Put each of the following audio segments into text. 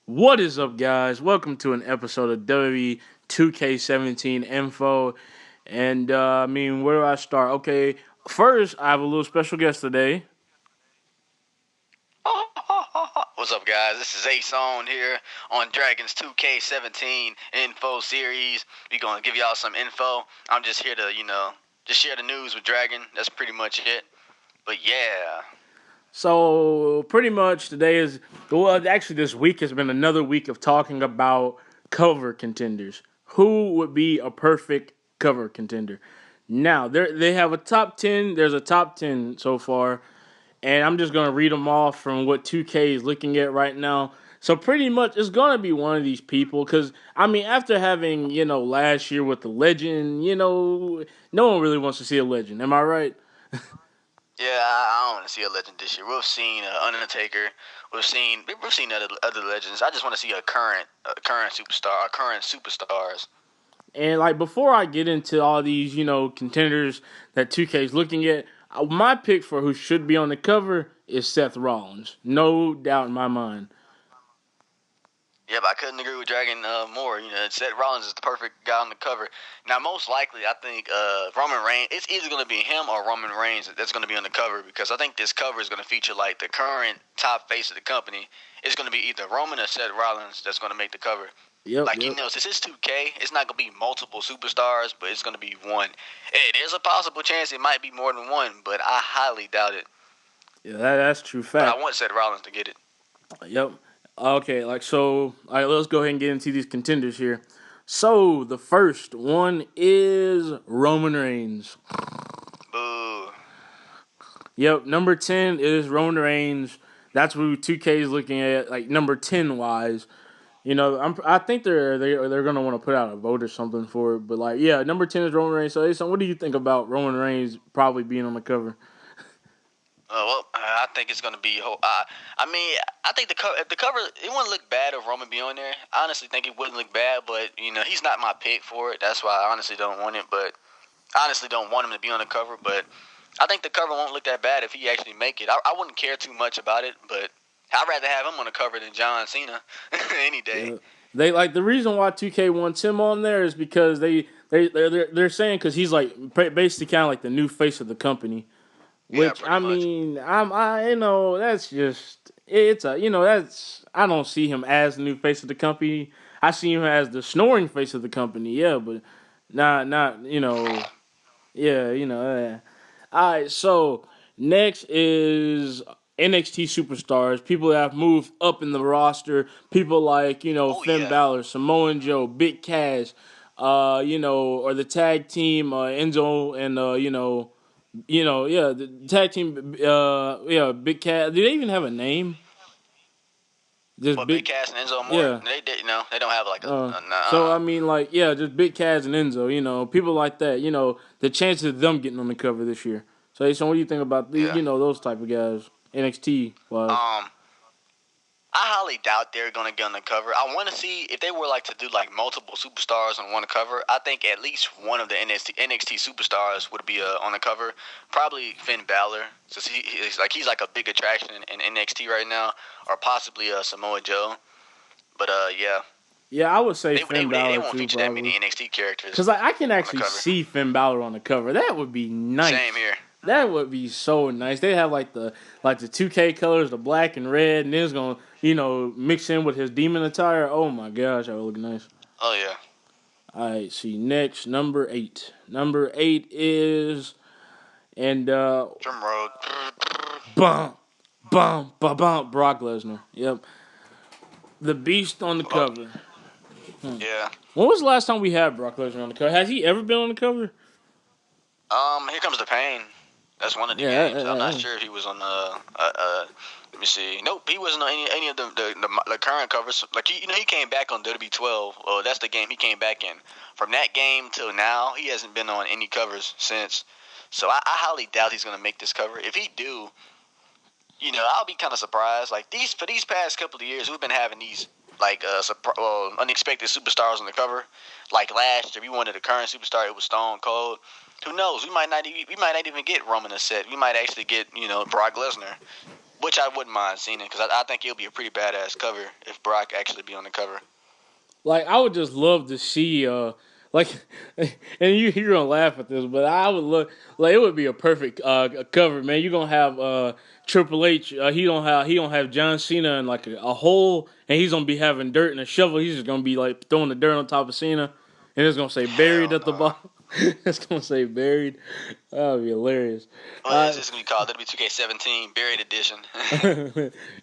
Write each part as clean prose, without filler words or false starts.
What is up, guys? Welcome to an episode of WWE 2K17 Info. And where do I start? Okay, first, I have a little special guest today. What's up, guys? This is Asone here on Dragon's 2K17 info series. We're going to give y'all some info. I'm just here to, just share the news with Dragon. That's pretty much it. But yeah. So, pretty much actually, this week has been another week of talking about cover contenders. Who would be a perfect cover contender? Now, they have a top 10. There's a top 10 so far. And I'm just gonna read them off from what 2K is looking at right now. So pretty much, it's gonna be one of these people. Because after having last year with the legend, no one really wants to see a legend. Am I right? Yeah, I don't want to see a legend this year. We've seen Undertaker. We've seen other legends. I just want to see a current superstar, current superstars. And like before I get into all these contenders that 2K is looking at, my pick for who should be on the cover is Seth Rollins. No doubt in my mind. Yep, I couldn't agree with Dragon more. Seth Rollins is the perfect guy on the cover. Now, most likely, I think Roman Reigns. It's either going to be him or Roman Reigns that's going to be on the cover because I think this cover is going to feature like the current top face of the company. It's going to be either Roman or Seth Rollins that's going to make the cover. Yep. Since it's 2K, it's not going to be multiple superstars, but it's going to be one. There's a possible chance it might be more than one, but I highly doubt it. Yeah, that's true But fact. I want Seth Rollins to get it. Yep. Okay, all right, let's go ahead and get into these contenders here. So, the first one is Roman Reigns. Boo. Yep, number 10 is Roman Reigns. That's who 2K is looking at, like, number 10 wise. I think they're going to want to put out a vote or something for it. But, like, yeah, number 10 is Roman Reigns. So, Ason, what do you think about Roman Reigns probably being on the cover? I think it's gonna be. I think the cover it wouldn't look bad if Roman be on there. I honestly think it wouldn't look bad, but he's not my pick for it. That's why I honestly don't want it. But I honestly don't want him to be on the cover. But I think the cover won't look that bad if he actually make it. I wouldn't care too much about it, but I'd rather have him on the cover than John Cena any day. Yeah. They like the reason why 2K wants him on there is because they're saying because he's like basically kind of like the new face of the company. Yeah, Which pretty much. that's just it's a that's I don't see him as the new face of the company. I see him as the snoring face of the company. Yeah, but not yeah All right, so next is NXT superstars, people that have moved up in the roster. People like Oh Finn yeah. Balor, Samoan Joe, Big Cass, or the tag team Enzo and yeah, the tag team, Big Cat. Do they even have a name? Just But Big Big, Cass and Enzo Amore, yeah. they did. They don't have like So like, yeah, just Big Cats and Enzo. People like that. The chances of them getting on the cover this year. So what do you think about the, yeah. those type of guys? NXT wise. I highly doubt they're gonna get on the cover. I want to see if they were like to do like multiple superstars on one cover. I think at least one of the NXT superstars would be on the cover. Probably Finn Balor, since he's like a big attraction in NXT right now, or possibly Samoa Joe. But yeah, Yeah, I would say Finn they Balor won't too, feature that probably. many NXT characters Because I can on the actually cover. see Finn Balor on the cover. That would be Same nice. here. That would be so nice. They have like the 2K colors, the black and red, and then it's gonna mix in with his demon attire. Oh my gosh, that would look nice. Oh yeah. All right, see next number 8. Number 8 is and Drum roll. bum Brock Lesnar. Yep, the Beast on the cover. Yeah. When was the last time we had Brock Lesnar on the cover? Has he ever been on the cover? Here comes the pain. That's one of the Yeah. games. I'm not sure if he was on let me see. Nope, he wasn't on any of the current covers. Like he came back on WWE 12. Well, that's the game he came back in. From that game till now, he hasn't been on any covers since. So I highly doubt he's gonna make this cover. If he do, I'll be kind of surprised. Like for these past couple of years, we've been having these like unexpected superstars on the cover. Like last year, we wanted a current superstar. It was Stone Cold. Who knows? We might not even get Roman or Seth. We might actually get Brock Lesnar. which I wouldn't mind seeing it because I think it'll be a pretty badass cover if Brock actually be on the cover. Like I would just love to see like and you're gonna laugh at this, but I would look like it would be a perfect cover, man. You're gonna have Triple H. He gonna have John Cena in like a hole, and he's gonna be having dirt and a shovel. He's just gonna be like throwing the dirt on top of Cena, and it's gonna say buried Hell at the no. bottom. It's gonna say buried. That would be hilarious. Well, it's just gonna be called WWE 2K17 Buried Edition.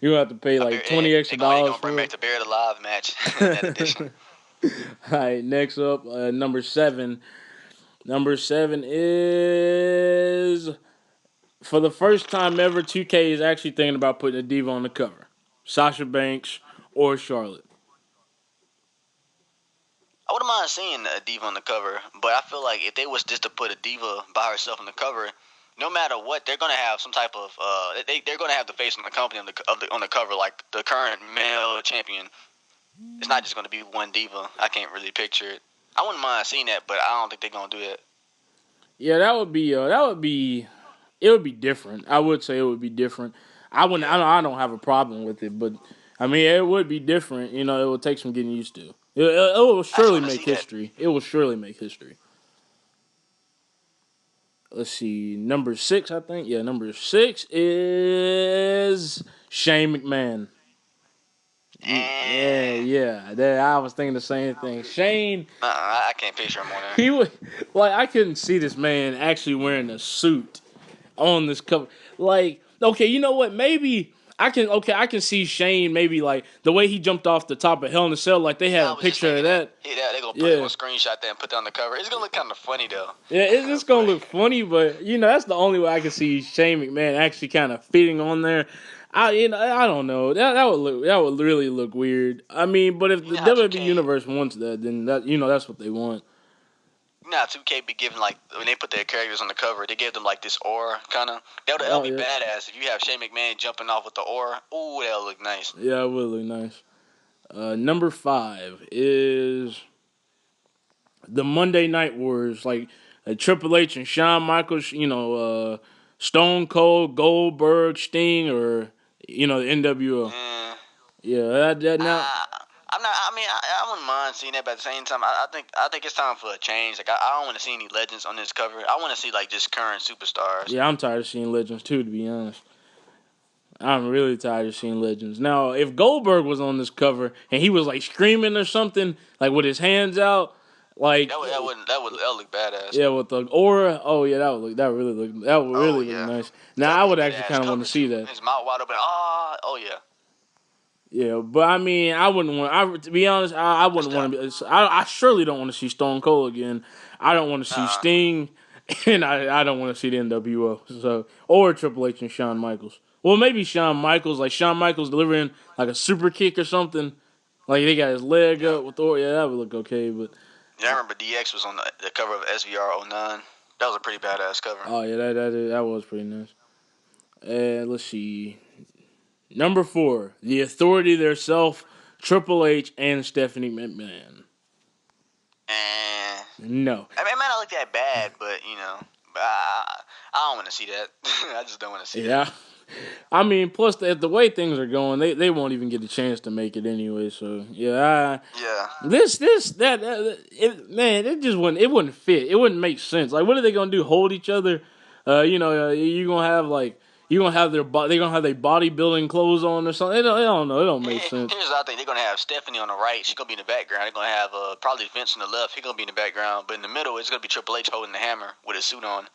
You gonna have to pay like $20 They're dollars gonna bring for back it. the Buried Alive match in that edition. All right, next up, number 7. Number 7 is for the first time ever, 2K is actually thinking about putting a diva on the cover. Sasha Banks or Charlotte. I wouldn't mind seeing a diva on the cover, but I feel like if they was just to put a diva by herself on the cover, no matter what, they're gonna have some type of they're gonna have the face on the company on the cover, like the current male champion. It's not just gonna be one diva. I can't really picture it. I wouldn't mind seeing that, but I don't think they're gonna do that. Yeah, it would be different. I would say it would be different. I wouldn't. Yeah, I don't have a problem with it, but I mean, it would be different. You know, it would take some getting used to. It will I just surely want to make see that. history. It will surely make history. Let's see, number 6, I think. Yeah, number 6 is Shane McMahon. Yeah, Eh, yeah. I was thinking the same thing. Shane, I can't picture him on there. he would like I couldn't see this man actually wearing a suit on this cover. Like, okay, you know what? Maybe I can. Okay, I can see Shane maybe like the way he jumped off the top of Hell in a Cell. Like they had Yeah, I a was just picture of thinking that. that. Yeah, they're Yeah, gonna screenshot that and put that on the cover. It's gonna look kind of funny though. yeah. It's gonna But look funny, but you know that's the only way I can see Shane McMahon actually kind of fitting on there. I don't know. That would really look weird. I mean, but if you the know how WWE 2K, universe wants that, then that's what they want. you know how 2K be giving like when they put their characters on the cover, they give them like this aura kind of. That'll Oh be yeah, badass if you have Shane McMahon jumping off with the aura. Ooh, that'll look nice. yeah, it would look nice. Number 5 is the Monday Night Wars, like Triple H and Shawn Michaels, Stone Cold, Goldberg, Sting, or the NWO. Eh, Yeah, that now. I, I'm not. I mean, I wouldn't mind seeing that, but at the same time, I think it's time for a change. Like I don't want to see any legends on this cover. I want to see like just current superstars. Yeah, I'm tired of seeing legends too. To be honest, I'm really tired of seeing legends. Now, if Goldberg was on this cover and he was like screaming or something, like with his hands out, like That would look badass. yeah, with the aura, oh yeah, that would Oh really look yeah, nice. Now, that'll I be a would good actually ass kind of want to cover see too. that. His mouth wide open. Ah, oh yeah. Yeah, but I mean, I wouldn't want. To be honest, I That's wouldn't want tough. to be. I surely don't want to see Stone Cold again. I don't want to see Uh, Sting, and I don't want to see the NWO. So or Triple H and Shawn Michaels. Well, maybe Shawn Michaels, like Shawn Michaels delivering like a super kick or something. Like they got his leg yeah. up with Thor. Yeah, that would look okay. But Yeah, I remember DX was on the cover of SVR 09. That was a pretty badass cover. oh yeah, that was pretty nice. Let's see. Number 4, the Authority theirself, Triple H and Stephanie McMahon. And No. I mean, it might not look that bad, but I don't want to see that. I just don't want to see that. Yeah. I mean, plus the way things are going, they won't even get a chance to make it anyway. So yeah, Yeah. man, it wouldn't fit. It wouldn't make sense. Like, what are they gonna do? Hold each other? You gonna have like you gonna have they gonna have their bodybuilding clothes on or something. I don't know. It don't make sense. Here's the other thing. They're going to have Stephanie on the right. She's going to be in the background. They're going to have probably Vince on the left. He's going to be in the background. But in the middle, it's going to be Triple H holding the hammer with his suit on.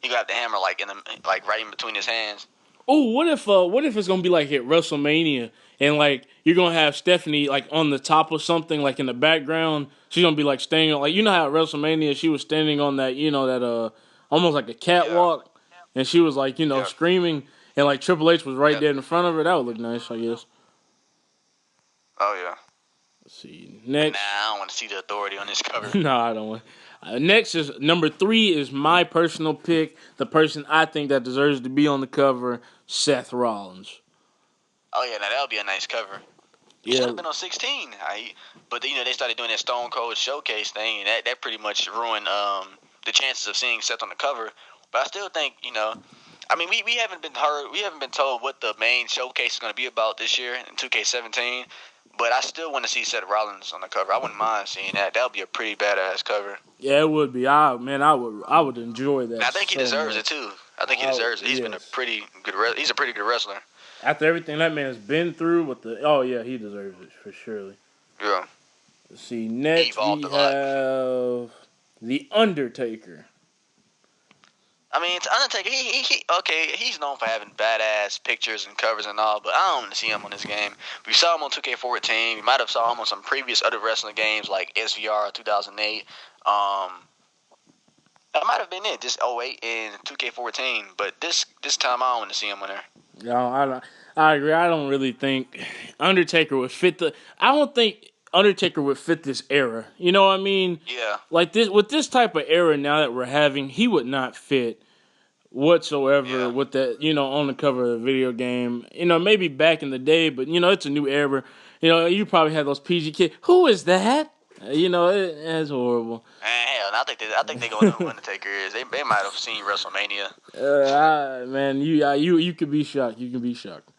He going to have the hammer like right in between his hands. Oh, what if it's gonna be like at WrestleMania and like you're gonna have Stephanie like on the top of something like in the background. She's gonna be like standing like how at WrestleMania she was standing on that that almost like a Yeah. catwalk and she was like Yeah. screaming and like Triple H was right Yeah. there in front of her. That would look nice, I guess. Oh, yeah. Let's see Nah, next. I don't want to see the Authority on this cover. No, I don't want. Next is number 3 is my personal pick. The person I think that deserves to be on the cover, Seth Rollins. Oh, yeah. Now, that would be a nice cover. He should Yeah, have been on 16. But, they started doing that Stone Cold Showcase thing, and that pretty much ruined the chances of seeing Seth on the cover. But I still think, I mean, we haven't been heard. We haven't been told what the main showcase is going to be about this year in 2K17. But I still want to see Seth Rollins on the cover. I wouldn't mind seeing that. That would be a pretty badass cover. Yeah, it would be. I would enjoy And I that think he so deserves it much. too. I think he deserves it. He's been a Yes. pretty good. He's a pretty good wrestler. After everything that man's been through with the, oh yeah, he deserves it for surely. Yeah, Let's see. he Next evolved we a lot. have the Undertaker. I mean, it's Undertaker. Okay. He's known for having badass pictures and covers and all, but I don't want to see him on this game. We saw him on 2K14. We might have saw him on some previous other wrestling games like SVR 2008. That might have been it, just '08 and 2K14. But this time I don't want to see him on there. No, I agree. I don't really think Undertaker would fit the. I don't think Undertaker would fit this era. You know what I mean? Yeah, Like this with this type of era now that we're having, he would not fit whatsoever yeah. with that. You know, on the cover of a video game. You know, maybe back in the day, but you know, it's a new era. You know, you probably had those PG kids. Who is that? You know, it's horrible. Man, hell, I think they gonna know who Undertaker is. They might have seen WrestleMania. Man, you could be shocked. You can be shocked.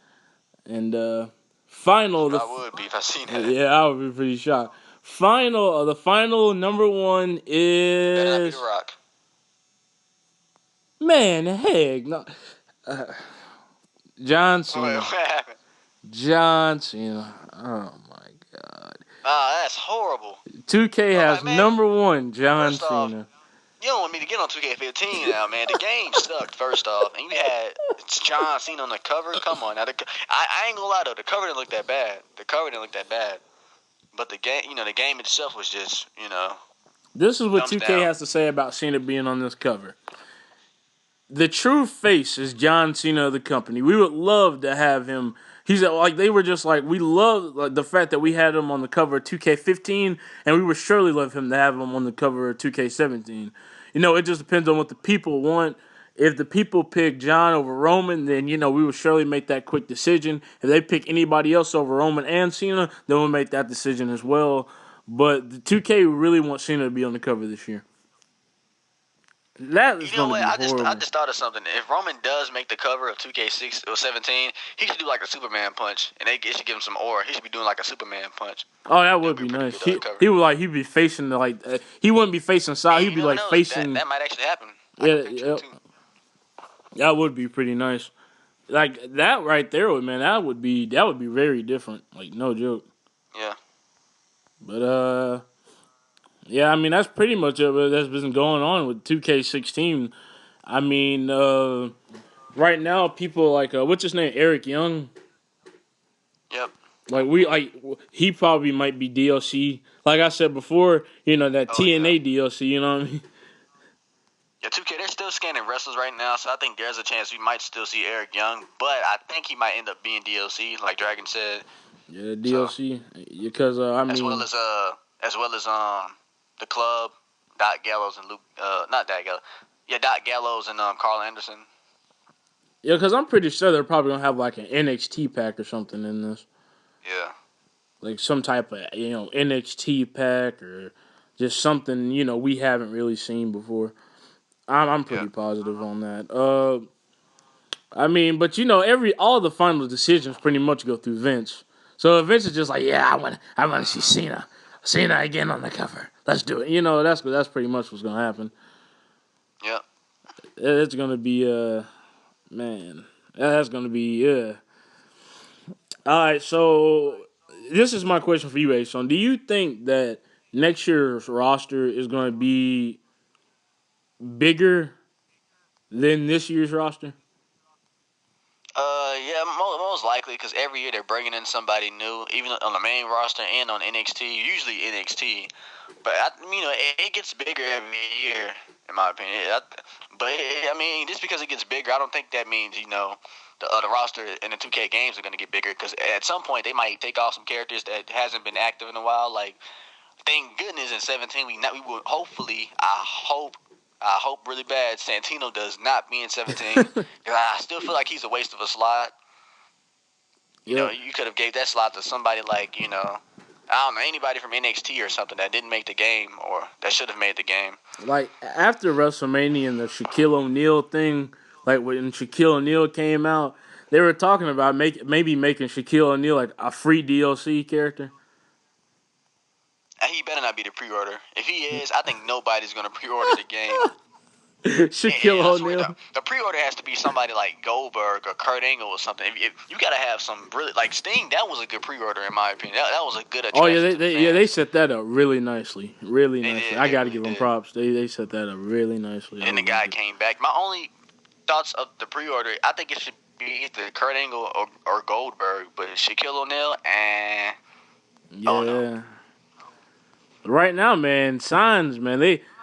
And final, I would be if I seen that. yeah, I would be pretty shocked. The final number one Better not be The is Rock. man, heck no, John What Cena. happened? John Cena. Oh my God. Ah, that's horrible. 2K I'm has like, man, number one John first off, Cena. you don't want me to get on 2K15 now, man. The game sucked, first off. And you had John Cena on the cover. Come on. Now, I ain't gonna lie, though. The cover didn't look that bad. But the game, the game itself was just, This is what thumbs 2K down. has to say about Cena being on this cover. The true face is John Cena of the company. We would love to have him. He's like they were just like we love like, the fact that we had him on the cover of 2K15, and we would surely love him to have him on the cover of 2K17. You know, it just depends on what the people want. If the people pick John over Roman, then we would surely make that quick decision. If they pick anybody else over Roman and Cena, then we'll make that decision as well. But the 2K really want Cena to be on the cover this year. That is You know going to what? be I horrible. just thought of something. If Roman does make the cover of 2K6 or 17, he should do like a Superman punch, and they should give him some aura. He should be doing like a Superman punch. Oh, that That would would be a be pretty nice. good He cover. would he'd be facing he wouldn't be facing side. And He'd you be never like know. facing. That might actually happen. I Yeah, can picture it yeah, too. that would be pretty nice. Like that right there, man. That would be very different. Like no joke. Yeah. But yeah. I mean that's pretty much it. That's been going on with 2K16. I mean, right now people like what's his name, Eric Young. Yep. He probably might be DLC. Like I said before, that Oh yeah. TNA DLC. You know what I mean? Yeah, 2K, they're still scanning wrestlers right now, so I think there's a chance we might still see Eric Young, but I think he might end up being DLC, like Dragon said. Yeah, So DLC. Because I as well mean, as the club, Dot Gallows and Luke, not Dot Gallows, yeah, Dot Gallows and Carl Anderson. yeah, because I'm pretty sure they're probably gonna have like an NXT pack or something in this, Yeah, like some type of NXT pack or just something we haven't really seen before. I'm yeah. pretty positive on that. I mean, but all the final decisions pretty much go through Vince. So Vince is just like, yeah, I want to see Mm-hmm. Cena again on the cover. Let's do it. That's pretty much what's gonna happen. Yep. It's gonna be man, that's gonna be All right, so this is my question for you, Ason. Do you think that next year's roster is going to be bigger than this year's roster? Yeah, most likely because every year they're bringing in somebody new, even on the main roster and on NXT. Usually NXT, but it gets bigger every year, in my opinion. I mean, just because it gets bigger, I don't think that means the roster in the 2K games are going to get bigger. Because at some point they might take off some characters that hasn't been active in a while. Like, thank goodness in 17 we will hopefully I hope really bad Santino does not be in 17. 'Cause I still feel like he's a waste of a slot. Yep. You could have gave that slot to somebody like, I don't know, anybody from NXT or something that didn't make the game or that should have made the game. Like after WrestleMania and the Shaquille O'Neal thing, like when Shaquille O'Neal came out, they were talking about maybe making Shaquille O'Neal like a free DLC character. He better not be the pre-order. If he is, I think nobody's gonna pre-order the game. Shaquille I swear, O'Neal. the pre-order has to be somebody like Goldberg or Kurt Angle or something. If you gotta have some really like Sting. That was a good pre-order in my opinion. That was a good Oh yeah, attraction to the they fans. set that up really nicely, really They nicely. did. I They got to really give them did. props. They set that up really nicely. And I then the like guy it. came back. My only thoughts of the pre-order, I think it should be either Kurt Angle or Goldberg, but Shaquille O'Neal, and oh no. Yeah. Right now, man, signs, man,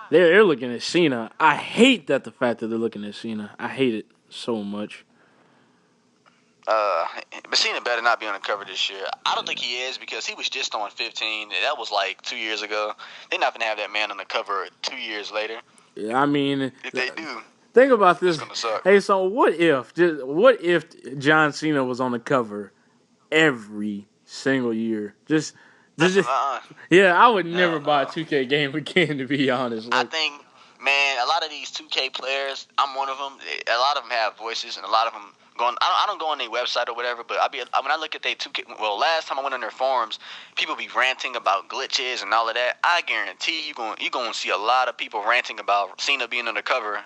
they're looking at Cena. I hate that the fact that they're looking at Cena. I hate it so much. Uh, but Cena better not be on the cover this year. I don't think he is because he was just on 15. That was like 2 years ago. They're not gonna have that man on the cover 2 years later. Yeah, I mean, If they do, think about it's this. gonna suck. Hey, so what if John Cena was on the cover every single year? Just yeah, I would never No, buy a no. 2K game again. To be honest, I like think, man, a lot of these 2K players, I'm one of them. A lot of them have voices, and a lot of them going. I don't go on their website or whatever, but when I look at their 2K. Well, last time I went on their forums, people be ranting about glitches and all of that. I guarantee you going to see a lot of people ranting about Cena being on the cover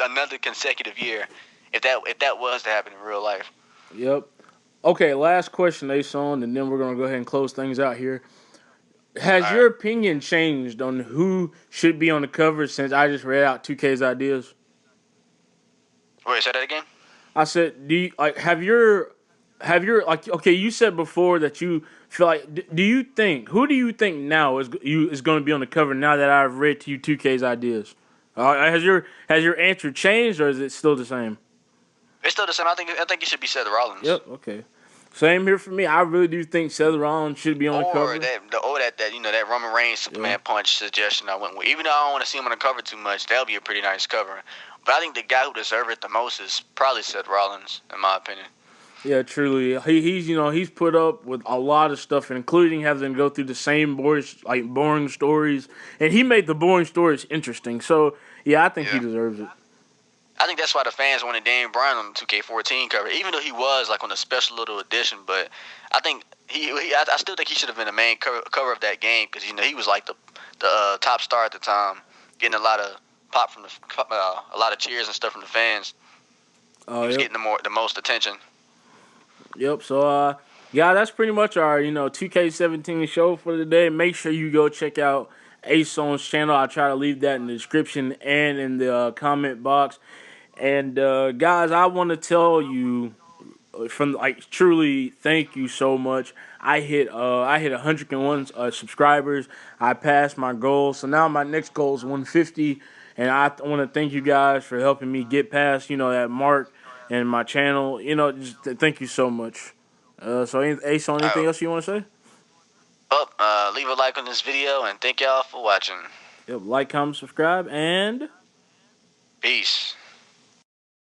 another consecutive year. If that was to happen in real life. yep. Okay, last question, Ason, and then we're gonna go ahead and close things out here. All Has right. your opinion changed on who should be on the cover since I just read out 2K's ideas? Wait, say that again. I said, do you like have your like okay? You said before that you feel like. Do you think who do you think now is going to be on the cover now that I've read to you 2K's ideas? Has your answer changed or is it still the same? It's still the same. I think it should be Seth Rollins. Yep. Okay. Same here for me. I really do think Seth Rollins should be on the Or cover. that Roman Reigns Yeah. Superman punch suggestion I went with. Even though I don't want to see him on the cover too much, that'll be a pretty nice cover. But I think the guy who deserves it the most is probably Seth Rollins, in my opinion. Yeah, truly. He's put up with a lot of stuff, including having to go through the same boring stories, and he made the boring stories interesting. So yeah, I think he Yeah. deserves it. I think that's why the fans wanted Daniel Bryan on the 2K14 cover, even though he was like on a special little edition. But I think I still think he should have been the main cover of that game because he was like the top star at the time, getting a lot of pop from a lot of cheers and stuff from the fans. Oh, He was yep, getting the most attention. yep. So yeah, that's pretty much our 2K17 show for today. Make sure you go check out Asone's channel. I'll try to leave that in the description and in the comment box. And guys, I want to tell you from like truly thank you so much. I hit 101 subscribers. I passed my goal, so now my next goal is 150, and I want to thank you guys for helping me get past that mark and my channel. Just thank you so much. So Ace, on anything Uh, else you want to say? leave a like on this video and thank y'all for watching. Yep, like, comment, subscribe, and Peace.